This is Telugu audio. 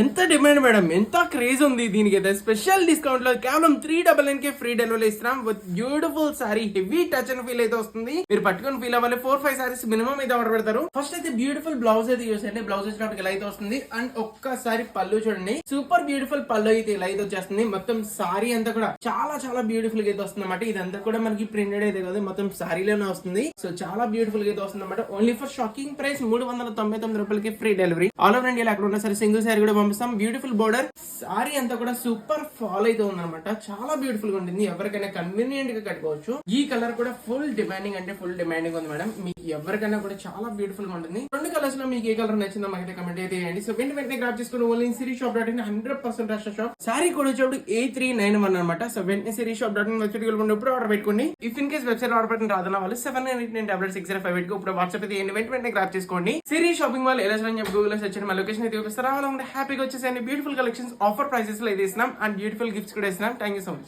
ఎంత డిమాండ్ మేడం, ఎంత క్రేజ్ ఉంది దీనికి అయితే. స్పెషల్ డిస్కౌంట్ లో కేవలం 399 ఫ్రీ డెలివరీ ఇస్తున్నాం with beautiful sorry. Heavy touch and feel అయితే వస్తుంది. మీరు పట్టుకుని ఫీల్ అవ్వాలి. 4-5 సారీస్ మినిమం అయితే ఆర్డర్ పెడతారు. ఫస్ట్ అయితే బ్యూటిఫుల్ బ్లౌజ్ అయితే యూస్ చేయండి. బ్లౌజ్ వచ్చినప్పుడు ఇలా అయితే వస్తుంది. అండ్ ఒక్కసారి పళ్ళు చూడండి, సూపర్ బ్యూటిఫుల్ పళ్ళు అయితే ఇలా అయితే వచ్చేస్తుంది. మొత్తం సారీ అంతా కూడా చాలా చాలా బ్యూటిఫుల్ గా అయితే వస్తుంది అన్నమాట. ఇదంతా కూడా మనకి ప్రింటెడ్ అయితే కాదు, మొత్తం సారీలోనే వస్తుంది. సో చాలా బ్యూటిఫుల్ గా అయితే వస్తుంది అన్నమాట. ఓన్లీ ఫర్ షాకింగ్ ప్రైస్ 399 రూపాయలకి free delivery. All over India ఎక్కడ ఉన్నా సరే సింగిల్ సారీ కూడా పంపిస్తాం. బ్యూటిఫుల్ బోర్డర్ సారీ అంతా కూడా సూపర్ ఫాల్ అయితే ఉందన్నమాట. చాలా బ్యూటిఫుల్ గా ఉంటుంది. ఎవరికైనా కన్వీనియంట్ గా కట్టుకోవచ్చు. ఈ కలర్ కూడా ఫుల్ డిమాండింగ్ అంటే ఫుల్ డిమాండింగ్ ఉంది మేడం. మీకు ఎవరికైనా కూడా చాలా బ్యూటిఫుల్ గా ఉంటుంది. రెండు కలర్స్ లో మీకు ఏ కలర్ నచ్చిందో మాకైతే కమెంట్ అయితే చేయండి. సో వెంటనే గ్రాప్ చేసుకుని only Siri shop dot in 100% rush shop. Sari కూడా వచ్చేప్పుడు A391 అనమాట. సో వెంటనే Siri shop dot in website ఇప్పుడు ఆర్డర్ పెట్టుకోండి. If in case website order పెట్టిన రాదన్న వాళ్ళు 79896058 ఇప్పుడు వాట్సాప్ అయితే వెంటనే గ్రాప్ చేసుకోండి. సిరీ షాపింగ్ మాల్ ఎలా చెప్పి గూగుల్ సెర్చ్ చేయండి. మా లొకేషన్ అయితే చూపిస్తారు. హ్యాపీగా వచ్చేసి బ్యూటిఫుల్ కలెక్షన్స్ ఆఫర్ ప్రైసెస్ లో అయితే ఇస్తున్నాం. అండ్ బ్యూటిఫుల్ గిఫ్ట్స్ కూడా ఇస్తున్నాం. Thank you so much.